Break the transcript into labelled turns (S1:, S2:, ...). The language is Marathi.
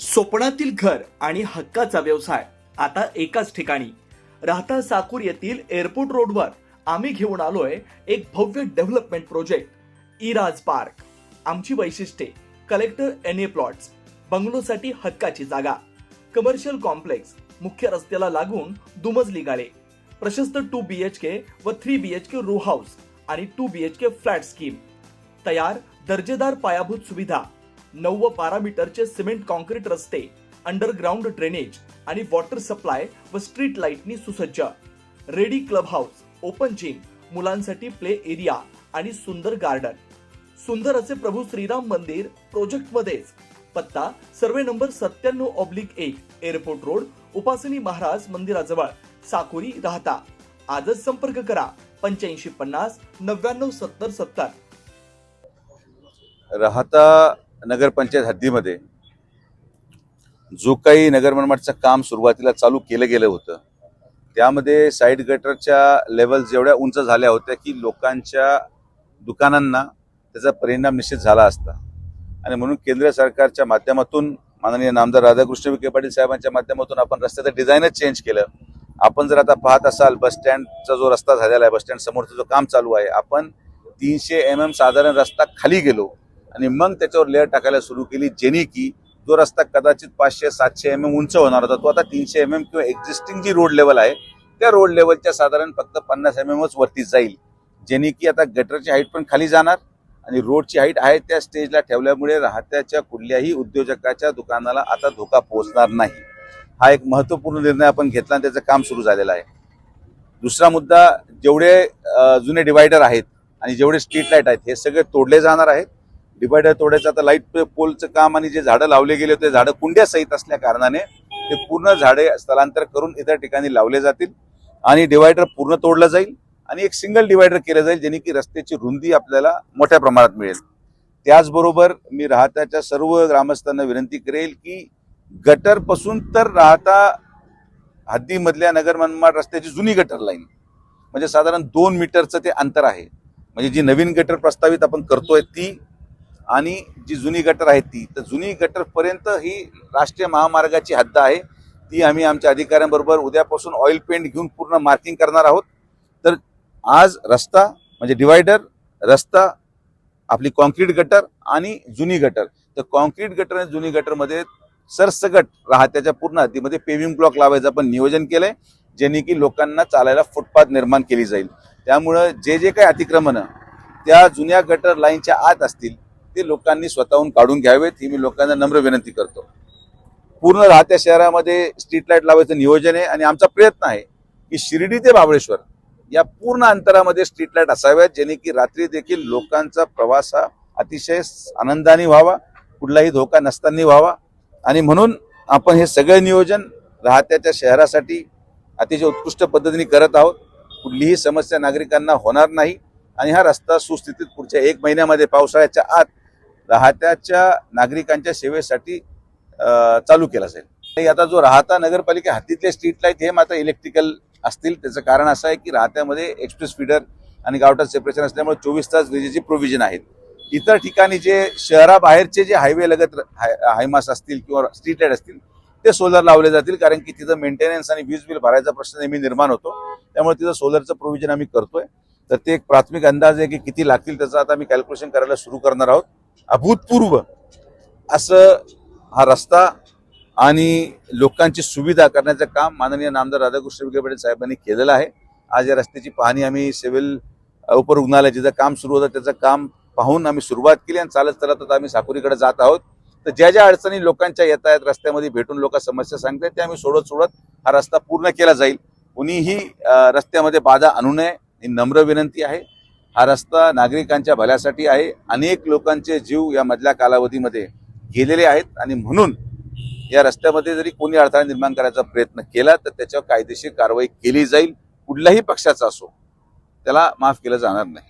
S1: स्वप्नातील घर आणि हक्काचा व्यवसाय आता एकाच ठिकाणी. राहता साकूर येथील एअरपोर्ट रोडवर आम्ही घेऊन आलोय एक भव्य डेव्हलपमेंट प्रोजेक्ट इराज पार्क. आमची वैशिष्ट्ये: कलेक्टर NA प्लॉट्स, बंगलोसाठी हक्काची जागा, कमर्शियल कॉम्प्लेक्स, मुख्य रस्त्याला लागून दुमजली गाळे, प्रशस्त 2 BHK व 3 BHK रो हाऊस आणि 2 BHK फ्लॅट स्कीम. तयार दर्जेदार पायाभूत सुविधा, 9 व 12 मीटरचे सिमेंट कॉन्क्रीट रस्ते, अंडरग्राउंड ड्रेनेज आणि वॉटर सप्लाय व स्ट्रीट लाईटनी सुसज्ज. Ready club house, open gym, मुलांसाठी प्ले एरिया आणि सुंदर गार्डन. सुंदर असे प्रभू श्रीराम मंदिर प्रोजेक्ट मध्येच. पत्ता: सर्वे नंबर 97/1, एअरपोर्ट रोड, उपासनी महाराज मंदिराजवळ, साकुरी, राहता. आजच संपर्क करा 8550 99 70 70.
S2: राहता नगरपंचायत हद्दीमध्ये जो काही नगर मनमाडचं काम सुरुवातीला चालू केलं गेलं होतं, त्यामध्ये साईड गटरच्या लेवल जेवढ्या उंच झाल्या होत्या की लोकांच्या दुकानांना त्याचा परिणाम निश्चित झाला असता. आणि म्हणून केंद्र सरकारच्या माध्यमातून माननीय नामदार राधाकृष्ण विखे पाटील साहेबांच्या माध्यमातून आपण रस्त्याचं डिझाईनच चेंज केलं. आपण जर आता पाहत असाल, बस स्टँडचा जो रस्ता झालेला आहे, बस स्टँड समोरचं जो काम चालू आहे, आपण 300 mm साधारण रस्ता खाली गेलो आणि मग त्याच्यावर लेअर टाकायला सुरू केली, जेणे की जो रस्ता कदाचित 500-700 mm उंच होणार होता, तो आता 300 mm किंवा एक्झिस्टिंग जी रोड लेवल आहे त्या रोड लेवलच्या साधारण फक्त 50 mm वरती जाईल, जेणे की आता गटरची हाईट पण खाली जाणार आणि रोडची हाईट आहे त्या स्टेजला ठेवल्यामुळे राहत्याच्या कुठल्याही उद्योजकाच्या दुकानाला आता धोका पोहोचणार नाही. हा एक महत्त्वपूर्ण निर्णय आपण घेतला आणि त्याचं काम सुरू झालेलं आहे. दुसरा मुद्दा, जेवढे जुने डिवायडर आहेत आणि जेवढे स्ट्रीट लाईट आहेत हे सगळे तोडले जाणार आहेत. डिवायडर तोडायचं आता लाईट पोलचं काम आणि जे झाडं लावले गेले होते झाडं कुंड्यासहित असल्या कारणाने ते पूर्ण झाडे स्थलांतर करून इतर ठिकाणी लावले जातील आणि डिवायडर पूर्ण तोडलं जाईल आणि एक सिंगल डिवायडर केलं जाईल, जेणे की रस्त्याची रुंदी आपल्याला मोठ्या प्रमाणात मिळेल. त्याचबरोबर मी राहत्याच्या सर्व ग्रामस्थांना विनंती करेल की गटर पासून तर राहता हद्दीमधल्या नगर मनमाड रस्त्याची जुनी गटर लाईन म्हणजे साधारण 2 मीटरचं ते अंतर आहे. म्हणजे जी नवीन गटर प्रस्तावित आपण करतोय ती आणि जी जुनी गटर आहे ती, तर जुनी गटर पर्यंत ही राष्ट्रीय महामार्गाची हद्द आहे. ती आम्ही आमच्या अधिकाऱ्यांबरोबर उद्यापासून ऑइल पेंट घेऊन पूर्ण मार्किंग करणार आहोत. तर आज रस्ता म्हणजे डिवायडर, रस्ता, आपली कॉन्क्रीट गटर आणि जुनी गटर. तर कॉन्क्रीट गटर आणि जुनी गटरमध्ये सरसकट राहत्याच्या पूर्ण हद्दीमध्ये पेव्हिंग ब्लॉक लावायचं आपण नियोजन केलंय, जेणे की लोकांना चालायला फुटपाथ निर्माण केली जाईल. त्यामुळं जे जे काही अतिक्रमणं त्या जुन्या गटर लाईनच्या आत असतील ते लोकांनी स्वतःहून काढून घ्यावेत, ही मी लोकांना नम्र विनंती करतो. पूर्ण राहत्या शहरामध्ये स्ट्रीट लाईट लावायचं नियोजन आहे आणि आमचा प्रयत्न आहे की शिर्डी ते महाबळेश्वर या पूर्ण अंतरामध्ये स्ट्रीट लाईट असाव्यात, जेणे की रात्री देखील लोकांचा प्रवास हा अतिशय आनंदाने व्हावा, कुठलाही धोका नसताना व्हावा. आणि म्हणून आपण हे सगळे नियोजन राहत्याच्या शहरासाठी अतिशय उत्कृष्ट पद्धतीने करत आहोत. कुठलीही समस्या नागरिकांना होणार नाही आणि हा रस्ता सुस्थितीत पुढच्या 1 महिन्यामध्ये पावसाळ्याच्या आत राहत्याच्या नागरिकांच्या सेवेसाठी चालू केला जाईल. आता जो राहता नगरपालिका हद्दीतले स्ट्रीट लाईट हे मात्र इलेक्ट्रिकल असतील. त्याचं कारण असं आहे की राहत्यामध्ये एक्सप्रेस फीडर आणि गावठाण सेपरेशन असल्यामुळे 24 तास विजेची प्रोव्हिजन आहेत. इतर ठिकाणी जे शहराबाहेरचे जे हायवे लगत हायमास असतील किंवा स्ट्रीट लाईट असतील ते सोलर लावले जातील, कारण की तिथं मेंटेनन्स आणि वीज बिल भरायचा प्रश्न नेहमी निर्माण होतो. त्यामुळे तिथं सोलरचं प्रोव्हिजन आम्ही करतोय. तर ते एक प्राथमिक अंदाज आहे की किती लागतील त्याचं आता आम्ही कॅल्क्युलेशन करायला सुरू करणार आहोत. अभूतपूर्व असं हा रस्ता आणि लोकांची सुविधा करण्याचं काम माननीय नामदार राधाकृष्ण विखे पाटील साहेबांनी केलेलं आहे. आज या रस्त्याची पाहणी आम्ही सिव्हिल उपरुग्णालय जिथं काम सुरू होतं त्याचं काम पाहून आम्ही सुरुवात केली आणि चालत चालत आम्ही साकुरीकडे जात आहोत. तर ज्या ज्या अडचणी लोकांच्या येत आहेत रस्त्यामध्ये भेटून लोक समस्या सांगतात ते आम्ही सोडत हा रस्ता पूर्ण केला जाईल. कुणीही रस्त्यामध्ये बाधा आणू नये ही नम्र विनंती आहे. हा रस्ता नागरिकांच्या भल्यासाठी आहे. अनेक लोकांचे जीव या मधल्या कालावधीमध्ये गेलेले आहेत आणि म्हणून या रस्त्यामध्ये जरी कोणी अडथळा निर्माण करायचा प्रयत्न केला तर त्याच्यावर कायदेशीर कारवाई केली जाईल. कुठल्याही पक्षाचा असो त्याला माफ केलं जाणार नाही.